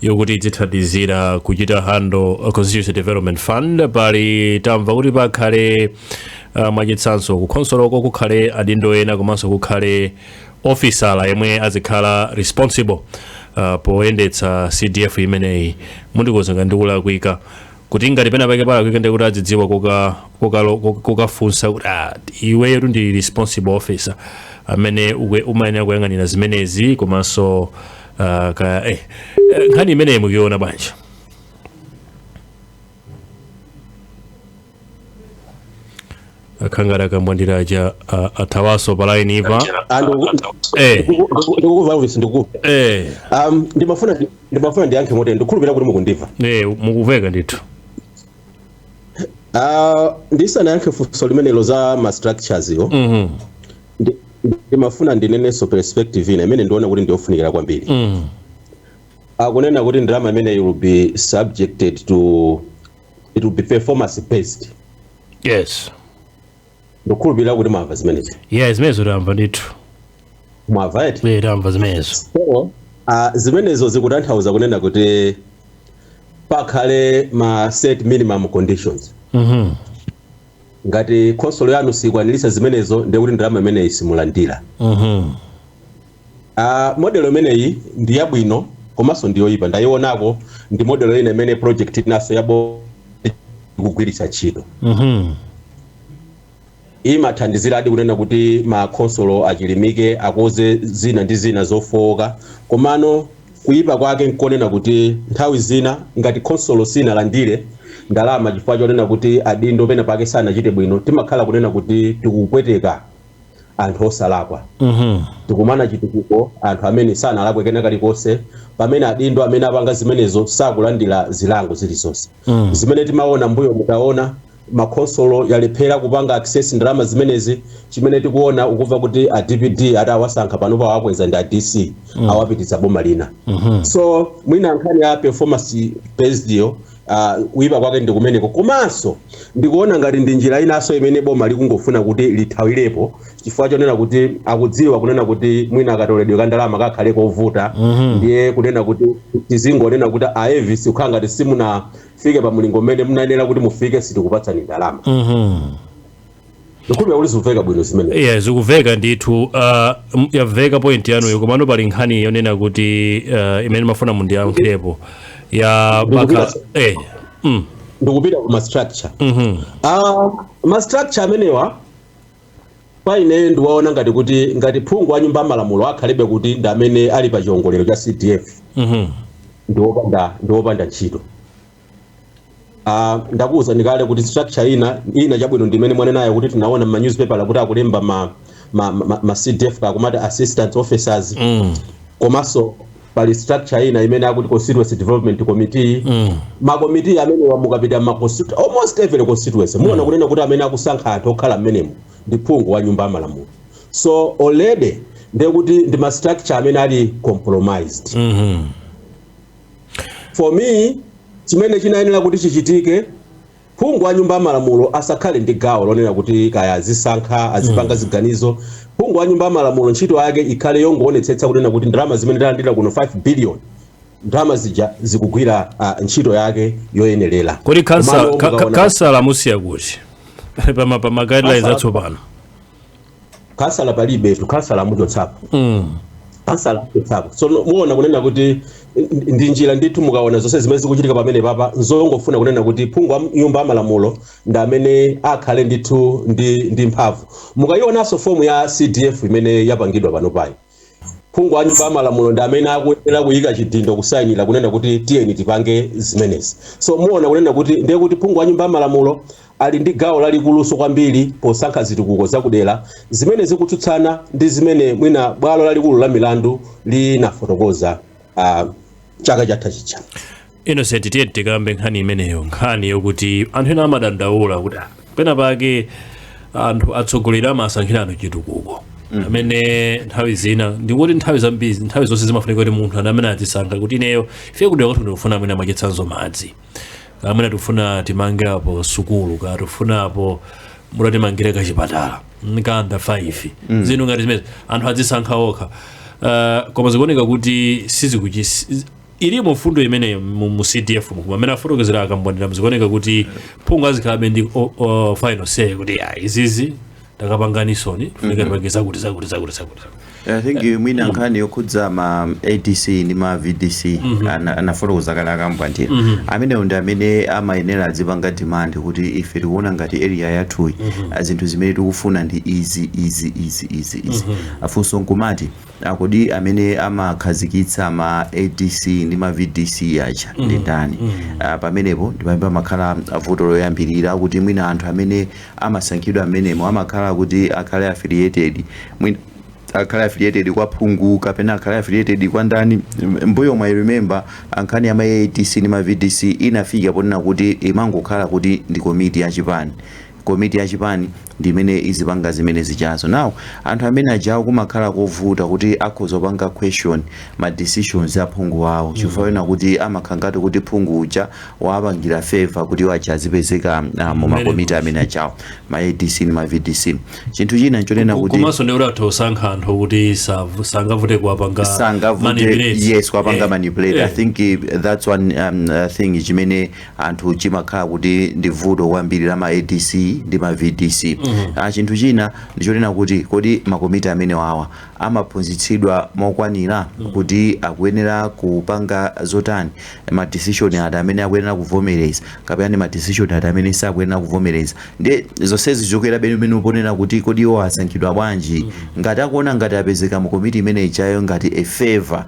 yokuti idzithandizira kuchita handle Constituency Development Fund. Pali tamva kuti pakhale mwachitsanso kukonsoloko kukhale adindo ena komanso kukhale ofisala yemwe azikhala responsible poyendetsa CDF imeneyi. Mundikuza ndikulakwika kuti ngati pena pake palakwika ndi kuti adzidziwa kukafunsa kuti iweyo ndi responsible officer amene umayenera kuyang'anira zimenezi komanso nkhani imeneyi mukuiona bwanji? Akhangara Akambwandira aja athawaso pa line ipa ndimafuna ndiyankhe moti ndikhulupirira kuti mukundiva. Mukuveka ndithu. Ndisanayankhe funso limenelo za ma structures yo ndimafuna ndinenenso perspective ina imene ndiona kuti ndiyofunikira kwambiri. Akunena kuti ndalama imene will be subjected to, it will be performance based. Yes. ndikukhulupirira kuti mwamva zimenezo. Yeah, zimenezo tamva ndithu. Mwamva eti? Tamva zimenezo. So zimenezo zikutanthauza kunena kuti pakhale ma set minimum conditions. Ngati khonsolo yanu sikwanilisa zimenezo ndiye kuti ndalama imeneyi simulandira. Modelo imeneyi ndi yabwino komanso ndiyoyipa, ndayionako ndi modelo ina imene project inaso yabo kugwiritsa ntchito. Imathandizira adi kunena kuti ma khonsolo achilimike akoze zina ndi zina zofowoka, komano kuyipa kwake nkonena kuti nthawi zina ngati khonsolo sinalandire ndalama chifukwa chonena kuti adindo pena pake sanachite bwino, timakhala kunena kuti tikupweteka anthu osalakwa. Tikumana chitukuko anthu amene sanalakwe kena kalikonse, pamene adindo amene apanga zimenezo sakulandira zilango zilizonse. Zimene timaona mbuyo mukaona makhonsolo yalephera kupanga access ndalama zimenezi, chimene tikuona ukuva kuti a DPD atawasankha panopa awakweza ndi a DC awapititsa boma lina. So mwina nkhani ya performance based deal kuyipa kwake ndi kumeneko, komanso ndikuona ngati ndi njira inaso imene boma likungofuna kuti lithawirepo chifukwa chonena kuti akudziwa kunena kuti mwina akatoledwe ka ndalama kakhale kovuta. Ndiye kunena kuti tizingonena kuti aevi sikukhala ngati simunafike pa mulingo mmene munayenera kuti mufike, sitikupatsani ndalama. Ndikupira kuti zikuveka bwino zimene. Yeah, zikuveka ndithu. Yaveka point yanuyo, komano pali nkhani yonena kuti imene mafuna mundiyankhirepo ya baka ndikupita ku ma structure. Ma structure amenewa paine ndiwaona ngati kuti ngati phungu wa nyumba ya malamulo akhalebe kuti ndi amene ali pa chiongolero cha CDF ndiwopanda ntchito. Ndakuwuza ndikale kuti structure ina chabwino ndimene mwana nayo kuti tinaona ma newspaper kuti akulemba ma CDF kakumati assistant officers. Komanso pali structure ina imene akuti constituency development committee. Ma committee amene wamukapita ma constituency almost every constituency muona kunena kuti amene akusankha anthu okhala mmenemo ndi phungu wa nyumba ya malamulo. So already ndiye kuti ndi ma structure amene ali compromised. For me chimene chinayenera kuti chichitike, phungu wa nyumba ya malamulo asakhale ndi gawo lonena kuti kaya azisankha azipanga ziganizo. Phungu wa nyumba ya malamulo ntchito yake ikhale yongoonetsetsa kunena kuti ndalama zimene talandira kuno 5 billion ndalama zija zikugwira ntchito yake yoyenerera. Kodi kansala musiya kuti pa guidelines atsopano? Kansala palibe tu, kansala muchotsapo. Kansala muchotsapo. So muona kunena kuti ndi njira ndithu mukaona zonse zimene zikuchitika pamene papa nzongofuna kunena kuti phungu wa nyumba ya malamulo ndi amene akhale ndithu ndi mphamvu. Mukayionanso fomu ya CDF imene yapangidwa pano payi, phungu wa nyumba ya malamulo ndi amene akuyenera kuyika chidindo kusayinira kunena kuti tiyeni tipange zimenezi. So muona kunena kuti ndiye kuti phungu wa nyumba ya malamulo ali ndi gawo lalikuluso kwambiri posankha zitukuko zakudera zimene zikutsutsana ndi zimene mwina bwalo lalikulu la milandu linafotokoza chaka chatha chicha. Innocent, tiye tikambe nkhani imeneyo, nkhani yokuti anthu ena amadandaula kuti pena pake anthu atsogoleri amasankhirano chitukuko amene nthawi zina ndikuti nthawi zambiri nthawi zonse zimafunika kuti munthu amene atisankha kuti ineyo ife kuti kuti tikufuna amene amachitsanso madzi, amene tikufuna timange apo sukulu, ka tikufuna apo mutatimangire kachipatala ka under 5 zinthu ngati zimene anthu azisankha okha. Koma zikuoneka kuti ilimo mfundo imeneyo mu CDF amene afotokozera akambwandira zikuoneka kuti phungu azikhalabe ndi final say kuti izizi takapanganisoni funika tipangisa kuti zakuti. I think mwina nkhani yokhudza ma ADC ndi ma VDC anafotokoza kale akambwandira amene ndi amene amayenera adzipanga demand kuti ife tikuona ngati area yathuyi zinthu zimene tikufuna ndi izi afunso nkumati akodi amene amakhazikitsa ma ADC ndi ma VDC acha ndi ndani. Pamenepo ndipambe amakhala vuto loyambirira kuti mwina anthu amene amasankhidwa amenemo amakhala kuti akhale affiliated mwina akhala affiliated kwa phungu kapena akhala affiliated kwa ndani. Mbuyo mwa remember ankhani ya ma ADC ndi ma VDC inafika ponena kuti imangokhala kuti ndi committee ya chipani komiti ya chipani ndi imene izipanga zimene zichazo. Now anthu amene ajawo kumakhala kovuta kuti akhoza kupanga question ma decisions a phungu wawo chifukwa kuti amakhala ngati kuti phungu uja wapangira favor kuti wacha azipezeka mu makomiti amene ajawo ma ADC ni ma VDC. Chinthu china nchonena kuti komanso ndi ulatho sankha anthu kuti sangavute kuwapanga manipulate. Yes, kuwapanga manipulate. I think that's one thing chimene anthu chimakhala kuti ndi vuto kwambiri la ma ADC ndi ma VDC. Chinthu china ndichonena kuti kodi makomiti amene wawa amaphunzitsidwa mokwanira kuti akuyenera kupanga zotani ma decision ati amene akuyenera kuvomereza kapena ma decision ati amene sakuyenera kuvomereza. Ndi zonsezi zikuchokera bene uponena kuti kodi iwo asankhidwa bwanji ngati akuona ngati apezeka mu komiti imene ichayo ngati a favor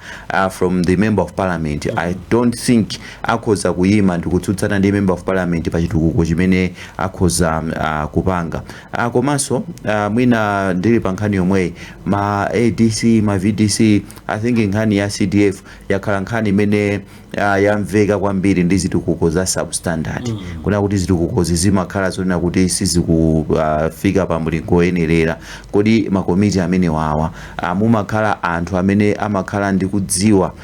from the member of parliament. I don't think akhoza kuyima ndi kutsutsana ndi member of parliament pa chitukuko chimene akhoza kupanga. Komanso mwina ndili pa nkhani yomwe ma ADC ma VDC I think nkhani ya CDF yakhala nkhani imene yamveka kwambiri ndi zitukuko za substandard. Kuna kuti zitukuko zimakhala zonena kuti sizikufika pa mlingo woyenerera. Kodi makomiti amene wawa mumakhala anthu amene amakhala ndi kudziwa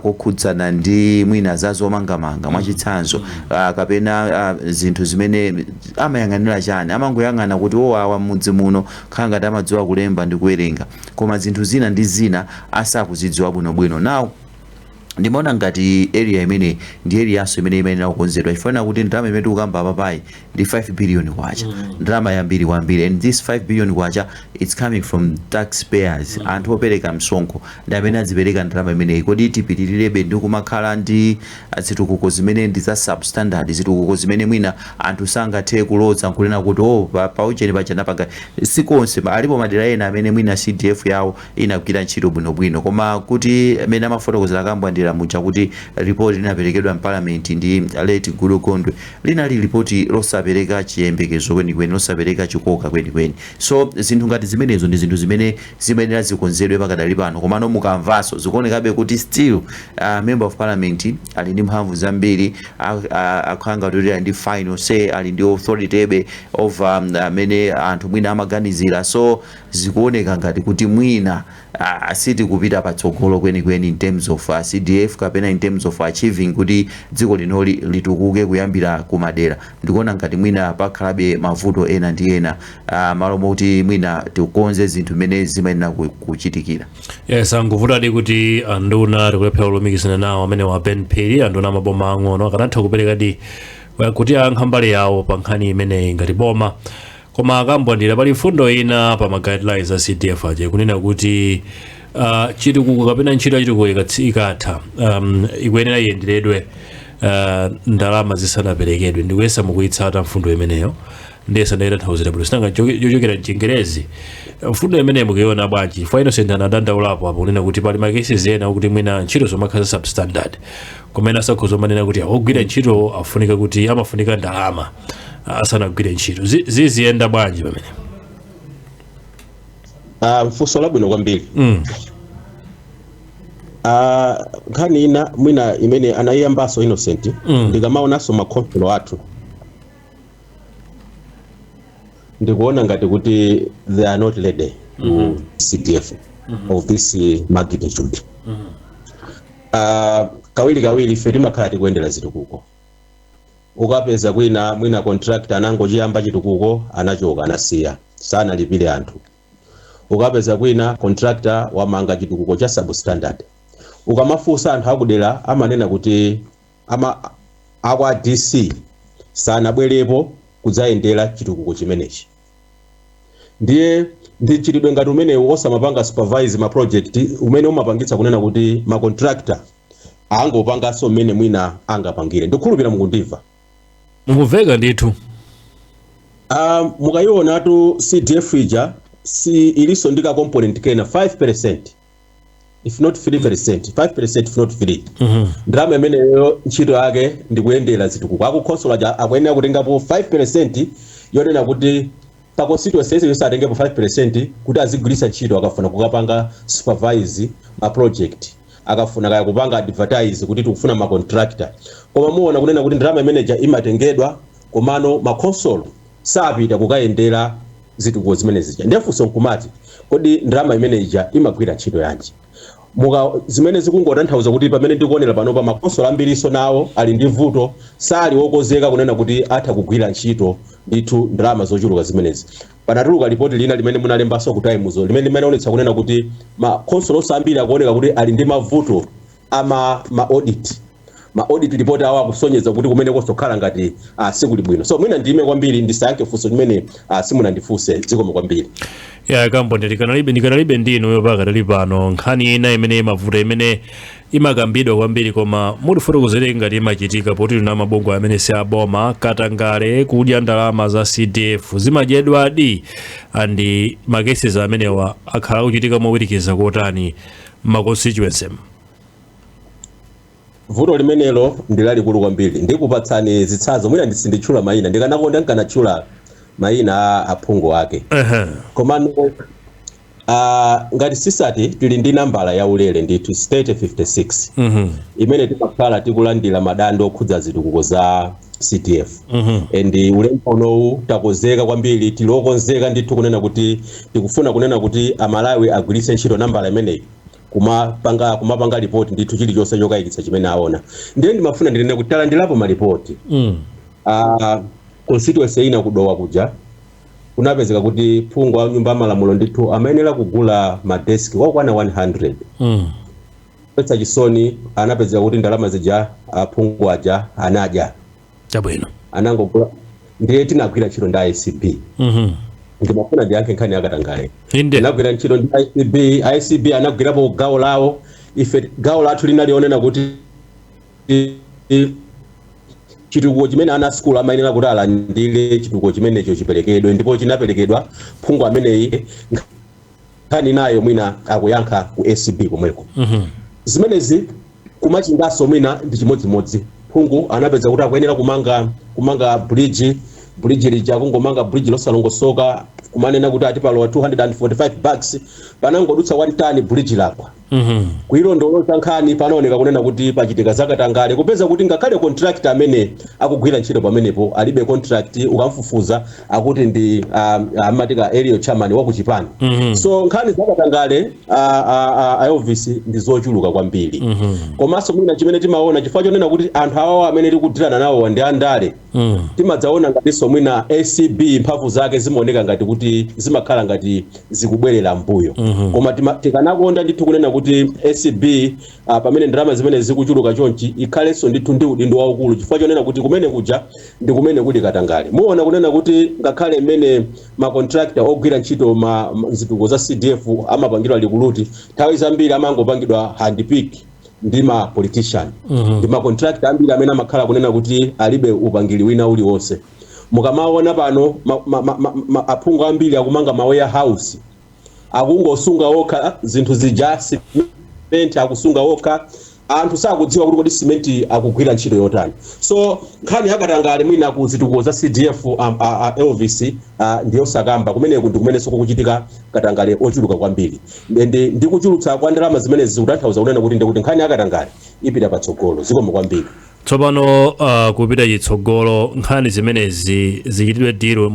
kokhudzana ndi mwina za zomangamanga mwachitsanzo kapena zinthu zimene amayang'anira chani amangoyang'ana kuti awa mudzi muno khala ngati amadziwa kulemba ndi kuwerenga koma zinthu zina ndi zina asakuzidziwa bwinobwino. Now ndimaona ngati area imene ndi areaso imene imayenera kukonzedwa chifukwa kuti ndalama imene tikukamba papayi ndi 5 billion kwacha ndalama yambiri kwambiri, and this 5 billion kwacha it's coming from taxpayers. Anthu opereka msonkho ndi amene azipereka ndalama imeneyi. Kodi tipitirirabe ndi kumakhala ndi zitukuko zimene ndi za substandard, zitukuko zimene mwina anthu sangathe kulodza nkunena kuti paucheni pachanapanga sikonse alipo madera ena amene mwina CDF yawo inagwira ntchito bwinobwino koma kuti amene amafotokozera kambwandira mucha kuti report linaperekedwa mparliament ndi late Gulu Kondwe linali report losapereka chiyembekezo kwenikweni, losapereka chikoka kwenikweni. So zinthu ngati zimenezo ndi zinthu zimene zimayenera zikonzedwe pakadali pano komano mukamvaso zikuonekabe kuti still member of parliament ali ndi mphamvu zambiri akhanga kuti ali ndi final say, ali ndi authority ebe over amene anthu mwina amaganizira. So zikuoneka ngati kuti mwina siti kupita patsogolo kwenikweni in terms of CDF kapena in terms of achieving kuti dziko linoli litukuke kuyambira kumadera. Ndikuona ngati mwina pakhalabe mavuto ena ndi ena malo moti mwina tikonze zinthu mene zimayenera kuchitikira. Yes, anguvutadi kuti anduna tikulephera kulumikizana nawo amene wa Ben Phiri anduna maboma ang'ono akanatha kuperekadi kuti ankha mbali yawo pa nkhani imeneyi ngati boma. Koma akambwandira pali mfundo ina pa ma guidelines a CDF aje kunena kuti chitukuko kapena ntchito yachitukuko ikatha ikuyenera iyenderedwe ndalama zisanaperekedwe. Ndikuyesa mukuyitsata mfundo imeneyo ndiyesa ndayitanthauzira bwino sinanga yochokera mchingerezi. Mfundo imeneyo mukuiona bwanji? Fa Innocent anadandaulapo apo kunena kuti pali makesi ena kuti mwina ntchito zomakhala substandard kumene asakhoza manena kuti ogwira ntchito afunika kuti amafunika ndalama asanagwire ntchito. Ziziyenda bwanji pamene? Mfunso labwino kwambiri. Nkhani ina mwina imene anayiyambaso Innocent ndikamaonanso makhonsolo athu ndikuona ngati kuti they are not ready to CDF of this magnitude. Kawiri ife timakhala tikuendera zitukuko. Ukapeza kwina mwina contractor anangochiyamba chitukuko anachoka anasiya sanalipire anthu. Ukapeza kwina contractor wamanga chitukuko cha substandard. Ukamafunsa anthu akudera amanena kuti akwa DC sanabwerepo kudzayendera chitukuko chimenechi. Ndiye ndi chitidwe ngati umene osamapanga supervise ma project umene umapangitsa kunena kuti ma contractor angopanganso mmene mwina angapangire. Ndikhulupirira mukundimva. Mukuveka ndithu. Mukayiona tu CDF ija iliso ndika component kena 5% if not 3%, 5% if not 3. Ndalama imeneyo ntchito yake ndikuyendera zitukuko. Akukhonsolo akuyenera kutengapo 5% yonena kuti pa constituency yonse atengepo 5% kuti azigwiritsa ntchito akafuna kukapanga supervise ma project, akafuna kaya kupanga advertise kuti tikufuna ma contractor. Koma muona kunena kuti ndalama manager imatengedwa komano ma console sapita kukayendera zitukuko zimene zija. Ndefunso nkumati kodi ndalama imene ija imagwira ntchito yanji? Zimene zikungotanthauza kuti pamene ndikuonera panopa makonsolo ambiriso nawo ali ndi vuto, sali wokonzeka kunena kuti atha kugwira ntchito ndithu ndalama zochuluka zimenezi. Panatuluka ripoti lina limene munalembaso ku Times limene limaonetsa kunena kuti makonsolo ambiri akuoneka kuti ali ndi mavuto ama audit report awo akusonyeza kuti kumene kosokhala ngati sikuli bwino. So mwina ndime kwambiri ndisankhe funso limene simunandifunse zikomo kwambiri. Ya kambo ndikanalibe ndinu pakatali pano nkhani ina imene imavuta imene imakambidwa kwambiri koma mulifotokozere ngati imachitika poti tuna mabungwe amene si aboma katangale kudya ndalama za CDF zimadyedwadi andi makesezi amenewa akhala kuchitika mowirikiza kotani ma constituency. Vuto limenelo ndilalikulu kwambiri. Ndikupatsani zitsanzo mwina ndisinditchula mayina ndikanakonda nkanatchula mayina aphungu ake. Komano ngati sisati tili ndi nambala ya ulere ndithu state 56 imene timakhala tikulandira madando okhudza zitukuko za CDF. And ulembo unowu takonzeka kwambiri, tilokonzeka ndithu kunena kuti tikufuna kunena kuti amalawi agwiritse ntchito nambala imeneyi kumapanga ripoti ndithu chilichonse chokayikitsa chimene aona. Ndiye ndimafuna ndinene kuti talandilapo maripoti. Constituency ina kudowa kuja kunapezeka kuti phungu wa nyumba malamulo ndithu amayenera kugula madeski wakwana 100. Pesa chisoni anapezeka kuti ndalama zija phungu aja anadya. Chabwino. Anangogula ndiye tinagwira ntchito ndi ICB. Ndimafuna ndiyankhe nkhani yakatangale. Anagwira ntchito ndi ICB anagwirapo gawo lawo. Ife gawo lathu linalionena kuti chitukuko chimene ana school amayenera kuti alandire chitukuko chimenecho chiperekedwe, ndipo chinaperekedwa phungu ameneyi nkhani nayo mwina akuyankha ku ACB komweko. Zimenezi kumachingaso mwina ndi chimodzimodzi. Phungu anapeza kuti akuyenera kumanga bridge lija kungomanga bridge losalongosoka kumanena kuti ati palowa 245 bucks panangodutsa 1 ton bridge lakwa. Kuilondoloza nkhani panaoneka kunena kuti pachitika zakatangale kupeza kuti ngakhale contract amene akugwira ntchito pamenepo alibe contract, ukamfufuza akuti ndi amatika area chairman wa kuchipani. So nkhani zakatangale obviously ndi zochuluka kwambiri. Komanso mwina chimene timaona chifukwa chonena kuti anthu awawo amene tikudirana nawo ndi andale. Timadzaona ngatinso mwina ACB mphamvu zake zimaoneka ngati kuti zimakhala ngati zikubwerera mbuyo. Koma tikanakonda ndithu kunena kuti ACB pamene ndalama zimene zikuchuluka chonchi ikhalenso ndithu ndi udindo waukulu chifukwa chonena kuti kumene kuja ndi kumene kuli katangale. Muona kunena kuti ngakhale mmene ma contractor ogwira ntchito zitukuko za CDF amapangidwa likuluti, nthawi zambiri amangopangidwa handpick ndi ma politician. Ndi ma contractor ambiri amene amakhala kunena kuti alibe upangiri wina uliwonse. Mukamaona pano aphungu ambiri akumanga ma warehouse akungosunga okha zinthu zija cement akusunga okha, anthu sakudziwa kuti kodi cement akugwira ntchito yotani. So nkhani yakatangale mwina ku zitukuko za CDF obviously ndiyo sakamba kumeneku ndi kumene kuchitika katangale ochuluka kwambiri. Ndi kuchulutsa kwa ndalama zimene zikutanthauza kunena kuti ndikuti nkhani yakatangale ipita patsogolo zikomo kwambiri. Tsopano kupita chitsogolo nkhani zimenezi zichitidwe deal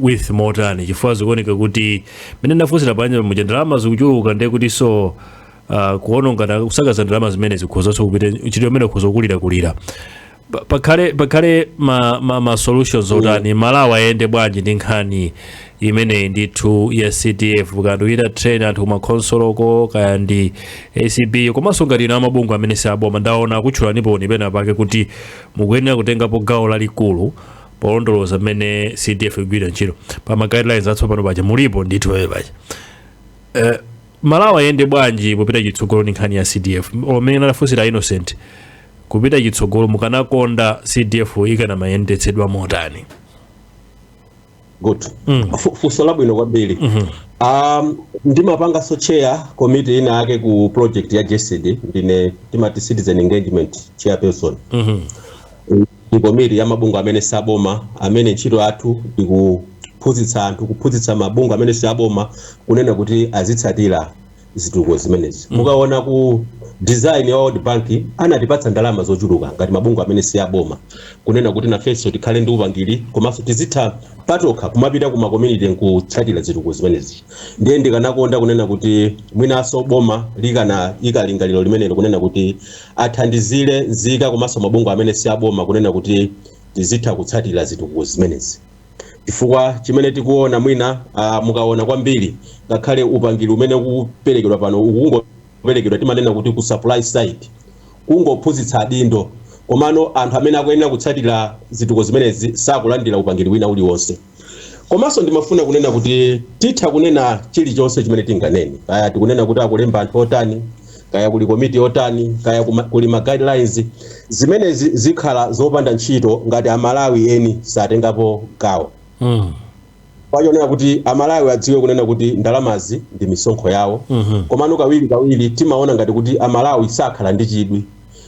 with motani chifukwa zikuoneka kuti mene ndafunsira panje muje ndalama zikuchuluka ndiye kuti so kuononga kusakaza ndalama zimene zikhozanso kupita chitidwe mene kuzokulira pakhale ma solutions otani malawa ayende bwanji ndi nkhani imene ndithu ya CDF kandi ita train anthu makonsoloko kaya ndi ACB komanso ngati na mabungwe amene si aboma. Ndaona kutchulanipo pena pake kuti mukuyenera kutengapo gawo lalikulu polondoloza mmene CDF igwira ntchito pa ma guidelines atsopano paja mulipo ndithu paja. Malawa ayende bwanji popita chitsogolo ndi nkhani ya CDF omene anafunsira Innocent kupita chitsogolo mukanakonda CDF ikana mayendetsedwa motani? Good. Funso labwino kwambiri. Ndimapanga so chair committee ina yake ku project ya JCD ndine timati citizen engagement chairperson. Ni committee ya mabungwe amene saboma amene ntchito athu ikuphunzitsa anthu kuphunzitsa mabungwe amene saboma kunena kuti azitsatira zitukuko zimenezi. Mukaona ku design ya World Bank anatipatsa ndalama zochuluka ngati mabungwe amene si aboma kunena kuti nafenso tikhale ndi upangiri komanso tizitha patokha kumapita ku makommunity nkutsatira zitukuko zimenezi. Ndiye ndikanakonda kunena kuti mwinaso boma likana ikalingaliro limenelo kunena kuti athandizire nzika komanso mabungwe amene si aboma kunena kuti tizitha kutsatira zitukuko zimenezi. Chifukwa chimene tikuona mwina mukaona kwambiri ngakhale upangiri umene ukuperekedwa pano ukungoperekedwa timanena kuti ku supply side kungophunzitsa adindo komano anthu amene akuyenera kutsatira zitukuko zimenezi sakulandira upangiri wina uliwonse. Komanso ndimafuna kunena kuti titha kunena chilichonse chimene tinganene, kaya tikunena kuti akulemba anthu otani, kaya kuli komiti otani, kaya kuli ma guidelines zimene zikhala zopanda ntchito ngati amalawi eni satengapo gawo. Pachonera kuti amalawi adziwe kunena kuti ndalamazi ndi misonkho yawo. Komano kawiri timaona ngati kuti amalawi sakhala ndi chidwi.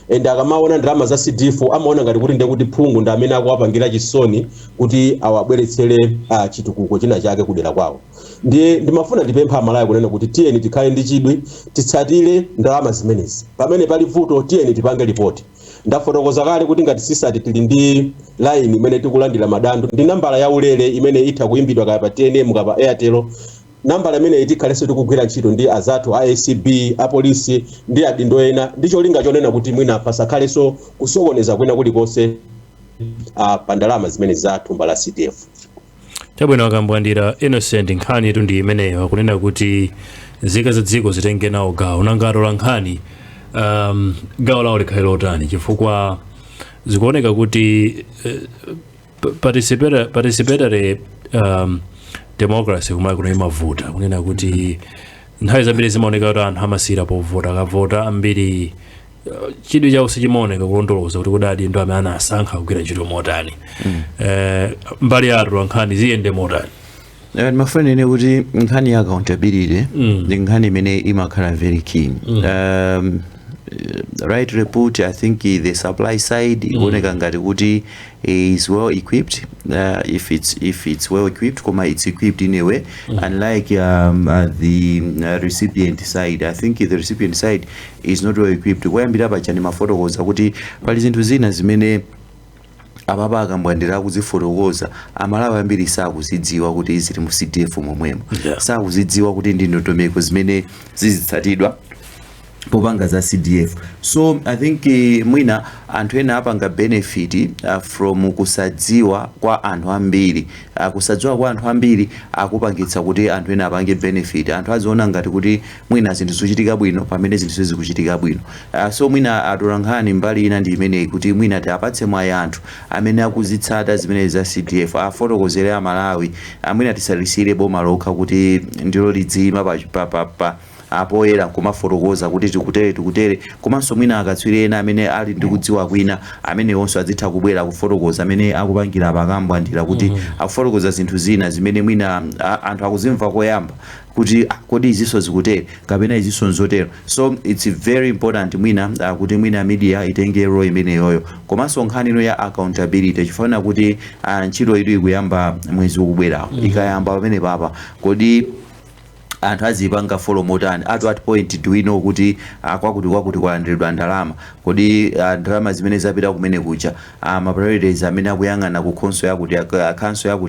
Ende akamaona ndalama za CDF amaona ngati kuti ndiye kuti phungu ndi amene akuwapangira chisoni kuti awabweretsere chitukuko china chake kudera kwawo. Ndiye ndimafuna ndipempha amalawi kunena kuti tiyeni tikhale ndi chidwi titsatire ndalama zimenezi. Pamene pali vuto tiyeni tipange ripoti. Ndafotokoza kale kuti ngati sisati tili ndi line imene tikulandira madandaulo ndi nambala ya ulere imene itha kuimbidwa kaya pa TNM kaya pa Airtel. Nambala imene itikhalenso tikugwira ntchito ndi azathu ACB, apolisi ndi adindo ena ndicho linga chonena kuti mwina pasakhalenso kusokoneza kwina kulikonse pa ndalama zimene za thumba la CDF. Chabwino akambwandira Innocent nkhani yetu ndi imeneyo akunena kuti nzika za dziko zitenge nawo gawo nangalo la nkhani gawo lawo likhale lotani chifukwa zikuoneka kuti participatory democracy kumene kuno imavuta kunena kuti nthawi zambiri zimaoneka kuti anthu amasira povota akavota ambiri chidwi chawo sichimaoneka kulondoloza kuti kudadi ndo amene anasankha kugwira ntchito motani. Mbali yatu nkhani ziyende motani. Mafuna ine kuti nkhani ya accountability ndi nkhani imene imakhala very keen. Right report, I think the supply side ikuoneka ngati kuti is well equipped. If it's well equipped, it's equipped in a way. Unlike the recipient side, I think the recipient side is not well equipped. Kuyambira pachani mafotokoza kuti pali zinthu zina zimene ababa akambwandira kuzifotokoza amalawi ambiri sakuzidziwa kuti zili mu CDF momwemo. Sakuzidziwa kuti ndi ndondomeko zimene zizitsatidwa popanga za CDF. So I think mwina anthu ena apanga benefit from kusadziwa kwa anthu ambiri. Kusadziwa kwa anthu ambiri akupangitsa kuti anthu ena apange benefit. Anthu aziona ngati kuti mwina zinthu zikuchitika bwino pamene zinthu zikuchitika bwino. So mwina atolankhani mbali ina ndi imene kuti mwina tiapatse mwayi anthu amene akuzitsata zimene za CDF afotokozere amalawi mwina tisalisire boma lokha kuti ndilo lidzima pa apoyera kumafotokoza kuti tikutere komanso mwina akatswiri ena amene ali ndi kudziwa kwina amene onso azitha kubwera kufotokoza amene akupangira pakambwandira kuti akufotokoza zinthu zina zimene mwina anthu akuzimva koyamba kuti kodi iziso zikutere kapena iziso nzotero. So it's very important mwina kuti mwina media itenge role imene yoyo komanso nkhani ino ya accountability chifana kuti ntchito idu ikuyamba mwezi ukubwera ikayamba pamene papa kodi anthu azipanga follow motani at point do we know kuti kwakuti kwalandiridwa ndalama kodi ndalama zimene zapita kumene kucha ma priorities amene akuyang'ana ku council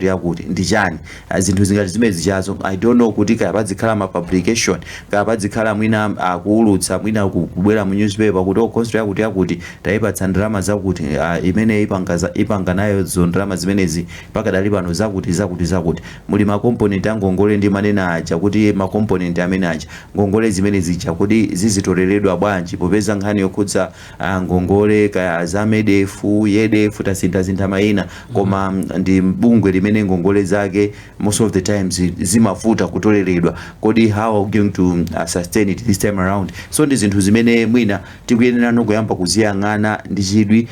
yakuti ndi chani zinthu zingati zimene zichazo I don't know kuti kaya padzikhala ma publication kaya padzikhala mwina akuulutsa mwina kubwera mu newspaper kuti council yakuti tayipatsa ndalama zakuti imene ipanga nayo zo ndalama zimenezi pakadali pano zakuti muli ma component angongole ndi manena aja kuti ma component amene aja ngongole zimene zicha kuti zizitoleredwa bwanji popeza nkhani yokhudza ngongole kaya za MEDEF YEDEF tasintha mayina koma ndi bungwe limene ngongole zake most of the times zimafuta kutoleredwa kodi how are we going to sustain it this time around. So ndi zinthu zimene mwina tikuyenera kuyamba kuziyang'ana ndi chidwi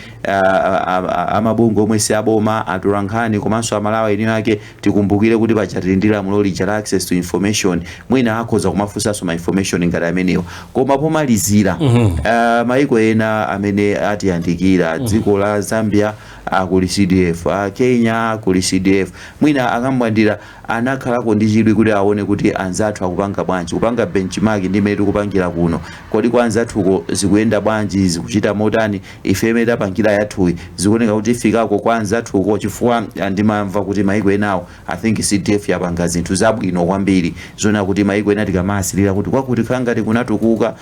amabungwe omwe si aboma atolankhani komanso amalawi eni yake tikumbukire kuti pachatilindira muloli cha access to information mwina akhoza kumafunsanso ma information ngati amenewo koma pomalizira maiko ena amene atiyandikira dziko la Zambia kuli CDF, Kenya kuli CDF. Mwina akambwandira anakhalako ndi chidwi kuti aone kuti anzathu akupanga bwanji, kupanga benchmark ndi mmene tikupangira kuno. Kodi kwa anzathuko zikuyenda bwanji, zikuchita motani, ife imene tapangira yathuyi zikuoneka kuti ifikako kwa anzathuko, chifukwa ndimamva kuti maiko enawo I think CDF yapanga zinthu zabwino kwambiri zona kuti maiko ena tikamasilira kuti kwakuti khangati kunatukuka,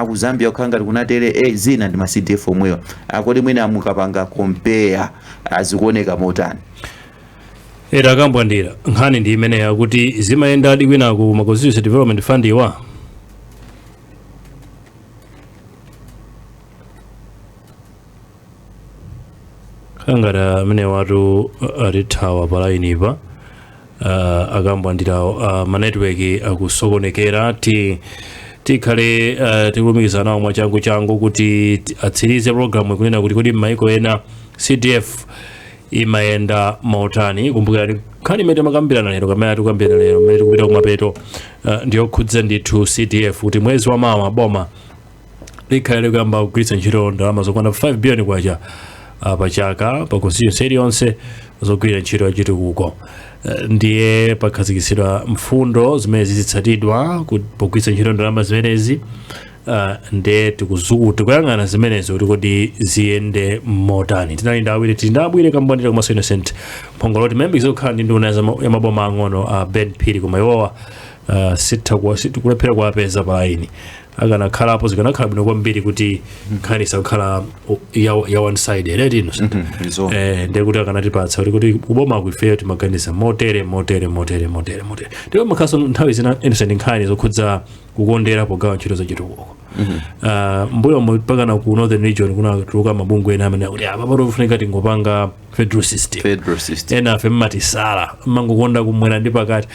ku Zambia khangati kunatere zina ndi ma CDF omwewa. Kodi mwina mukapanga compare azikuoneka motani? Akambwandira nkhani ndi imene yakuti zimayenda adi kwina ku ma Constituency Development Fund iwa khangati amene watu atithawa palainipa. Akambwandira ma network akusokonekera tikhale tikulumikizana nawo mwachangu kuti atsirize program ikunena kuti kodi m'maiko ena CDF imayenda mautani. Kumbukirani nkhani imene makambirana lero kamene tikukambirana lero mmene tikupita kumapeto ndiyo khudza ndithu CDF kuti mwezi wa mawa boma likhale kuyamba kugwiritsa ntchito ndalama zokwana 5 billion kwacha pachaka pa constituency iliyonse zogwira ntchito yachitukuko. Ndiye pakhazikitsidwa mfundo zimene zizitsatidwa pogwiritsa ntchito ndalama zimenezi. Nde tikuyang'ana zimenezo kuti kodi ziyende motani. Tinali ndi Abwire Kambwandira komanso Innocent Mphongoloti, members okhala ndi nduna ya maboma ang'ono Ben Phiri, koma iwowa tikulephera kuwapeza palaini. Akanakhalapo zikanakhala bwino kwambiri kuti nkhani isakhala ya one sided right Innocent. Ndiye kuti akanatipatsa kuti kuboma kuifeyo timaganiza motere. Ndipo makhaso nthawi zina Innocent nkhani zokhudza kukondera pogawa ntchito za chitukuko. Mbuyo mpakana ku Northern Region kunatuluka mabungwe ena amene kuti apa patofunika tingopanga federal system. Ena afe mmatisala mangokonda kumwera ndi pakati.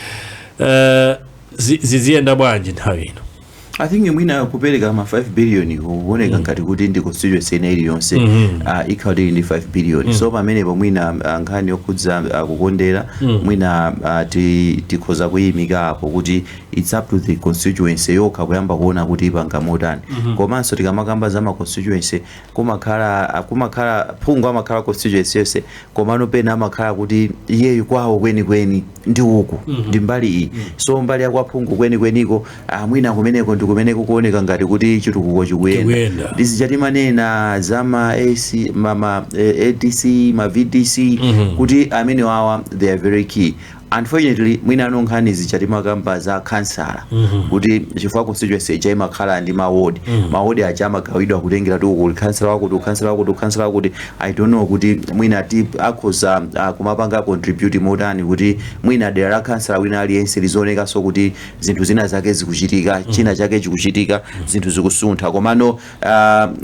Ziziyenda bwanji nthawi ino? I think mwina kupereka ma 5 billion kuoneka ngati kuti ndi constituency ena iliyonse ikhaliri ndi 5 billion. So pamene mwina nkhani yokhudza kukondera mwina tikhoza kuyimika apo kuti it's up to the constituency yokha kuyamba kuona kuti ipanga motani. Komanso tikamakamba za ma constituency kumakhala phungu amakhala constituency yonse, komano pena amakhala kuti iyeyu kwawo kwenikweni ndi uku ndi mbali iyi. So mbali ya kwa phungu kwenikweniko mwina kumeneko ndi kumene kukuoneka ngati kuti chitukuko chikuyenda. Ndizijati manena za ma AC ma ADC ma VDC kuti amene wawa they are very key. Unfortunately mwina nkhani zichati makamba za kansala kuti chifukwa constituency icha imakhala ndi mawodi acha amagawidwa kutengera tu kansala wako kuti I don't know kuti mwina akhoza kumapanga contribute motani kuti mwina dera la kansala wina aliyense lizooneka so kuti zinthu zina zake zikuchitika, china chake chikuchitika, zinthu zikusuntha. Komano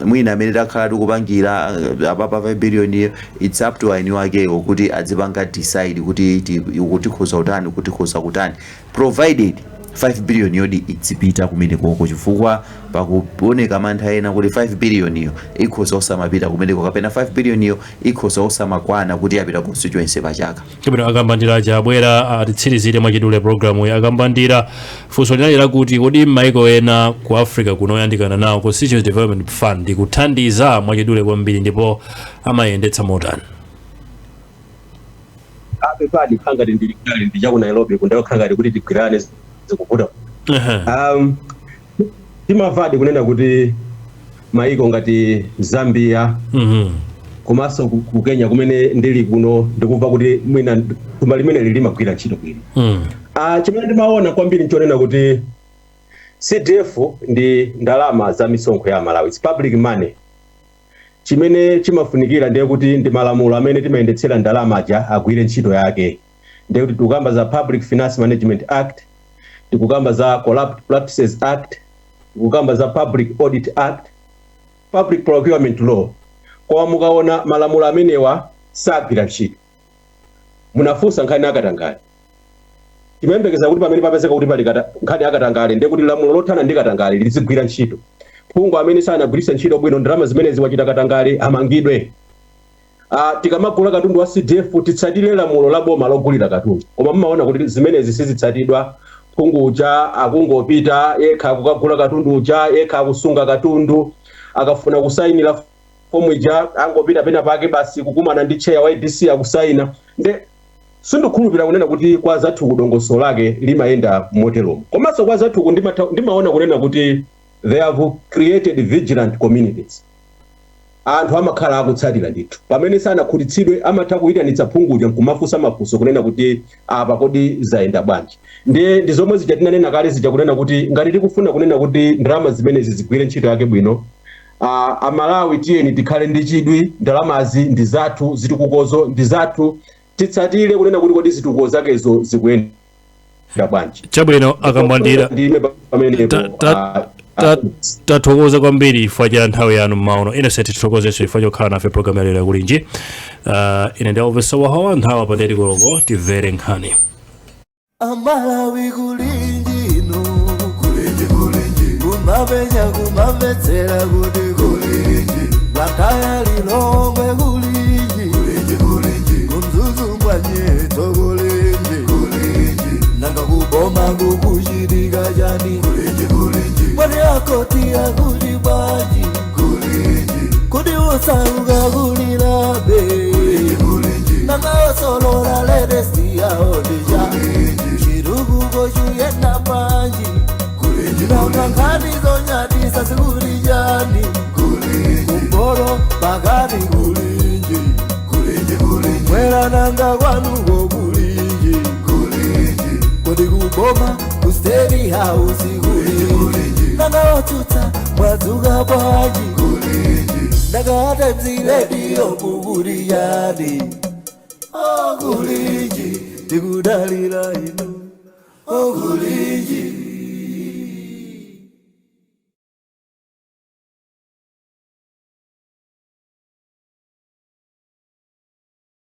mwina amene takhala tikupangira apapa 5 billion it's up to aini wake kuti adzipanga decide kuti khoza utani kuti khoza kutani, provided 5 billion yodi itsipita kumene koko, chifukwa pakuoneka mantha ena kuti 5 billion iyo ikhoza osamapita kumene koko, kapena 5 billion iyo ikhoza osamakwana kuti apita constituency pachaka. Chibwino Akambandira chabwera atitsirizire mwachidule programu ya Akambandira funso linalira kuti kodi m'maiko ena ku Africa kunoyandikana nawo Constituency Development Fund kuthandiza mwachidule kwambiri ndipo amayendetsa motani? Padi khangati ndi chaku Nairobi kundayo khangati kuti tigwirane zikuvuta. Timavadi kunena kuti maiko ngati Zambia komanso ku Kenya kumene ndili kuno ndikumva kuti mwina thumba limene limagwira ntchito bwino. Chimene ndimaona kwambiri nchonena kuti CDF ndi ndalama za misonkho ya Malawi, it's public money. Chimene chimafunikira ndiye kuti ndi malamulo amene timayendetsera ndalama aja agwire ntchito yake. Ndiye kuti tikukamba za Public Finance Management Act, tikukamba za Corrupt Practices Act, tikukamba za Public Audit Act, Public Procurement Law. Kwa mukaona malamulo amenewa sagwira ntchito, munafunsa nkhani akatangale. Timembekeza kuti pamene papezeka kuti pali nkhani akatangale ndiye kuti lamulo lothana ndi katangale lizigwira ntchito. Phungu amene sanagwiritsa ntchito bwino ndalama zimene ziwachita katangale amangidwe. Tikamagula katundu wa CDF titsatire lamulo la boma logulira katundu. Koma mmaona kuti zimene zisizitsatidwa, phungu uja akungopita yekha kukagula katundu uja, yekha kusunga katundu, akafuna kusayinira fomu ija angopita pena pake basi kukumana ndi chair wa IDC akusaina nde sindikhulupirira kunena kuti kwa zathu kudongosolo lake limayenda moteromo komanso kwa zathu ndimaona kunena kuti they have created vigilant communities anthu amakhala akutsatira ndithu pamene sanakhutitsidwe amatha kuyitanitsa phungudya nkumafunsa mafunso kunena kuti apa kodi zayenda bwanji ndi zomwe zija tinanena kale zija kunena kuti ngati tikufuna kunena kuti ndalama zimenezi zigwire ntchito yake bwino amalawi tiyeni tikhale ndi chidwi ndalamazi ndi zathu zitukukozo ndi zathu titsatire kunena kuti kodi zitukuko zakezo zikuyenda bwanji chabwino akambandira tathokoza kwambiri chifukwa cha nthawi yanu m'maono Innocent tithokozenso chifukwa chokhala nafe programu yalero yakulinji ine ndi Elvis Sawahawa nthawi pandeti koloko timvere nkhani Amalawi kulinji no kulinji kumapenya kuti kulinji Blantyre Lilongwe kulinji kumzuzu mbwanyeto kulinji nanga kuboma kukuchitika chani Mwani akoti ya kulibaji Kudi usauga kulilabe Nanga osolola ledesi ya odisha Shirugu goju yena panji Nanga ngani zonyati sasikuri jani Kumboro bagani kulinji Mwela nanga wanugo kulinji Kudi kuboma kusteri hausi kulinji Nanga otuta mwazuga bwaji Nanga atemzi radio kuburi yani Kulinji tikudalira ino Kulinji